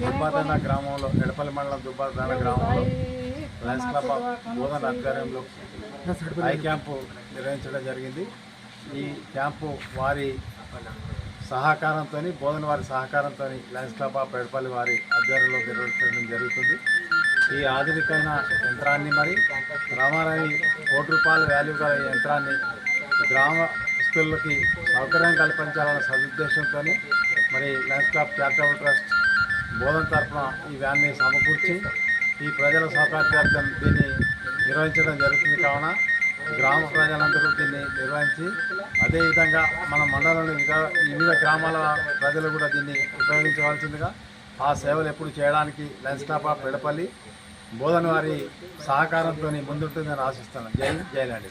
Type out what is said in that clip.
దుబ్బాదాన గ్రామంలో ఎడపల్లి మండలం దుబ్బాదాన గ్రామంలో లయన్స్ క్లబ్ బోధన ఆధ్వర్యంలో ఐ క్యాంపు నిర్వహించడం జరిగింది. ఈ క్యాంపు వారి సహకారంతో బోధన వారి సహకారంతో లయన్స్ క్లబ్ ఆఫ్ ఎడపల్లి వారి ఆధ్వర్యంలో నిర్వహించడం జరుగుతుంది. ఈ ఆధునికమైన యంత్రాన్ని మరి గ్రామాలని ₹1 వాల్యూ గల యంత్రాన్ని గ్రామస్తులకి సౌకర్యం కల్పించాలన్న సదుద్దేశంతో మరి లయన్స్ క్లబ్ చారిటబుల్ ట్రస్ట్ బోధన తరఫున ఈ వ్యాన్ని సమకూర్చి ఈ ప్రజల సౌకర్యార్థం దీన్ని నిర్వహించడం జరుగుతుంది. కావున గ్రామ ప్రజలందరూ దీన్ని నిర్వహించి అదేవిధంగా మన మండలంలో వివిధ గ్రామాల ప్రజలు కూడా దీన్ని ఉపయోగించవలసిందిగా ఆ సేవలు ఎప్పుడు చేయడానికి లయన్స్ క్లబ్ ఆఫ్ ఎడపల్లి బోధన వారి సహకారంతో ముందుంటుందని ఆశిస్తున్నాను. జై ల్యాండ్.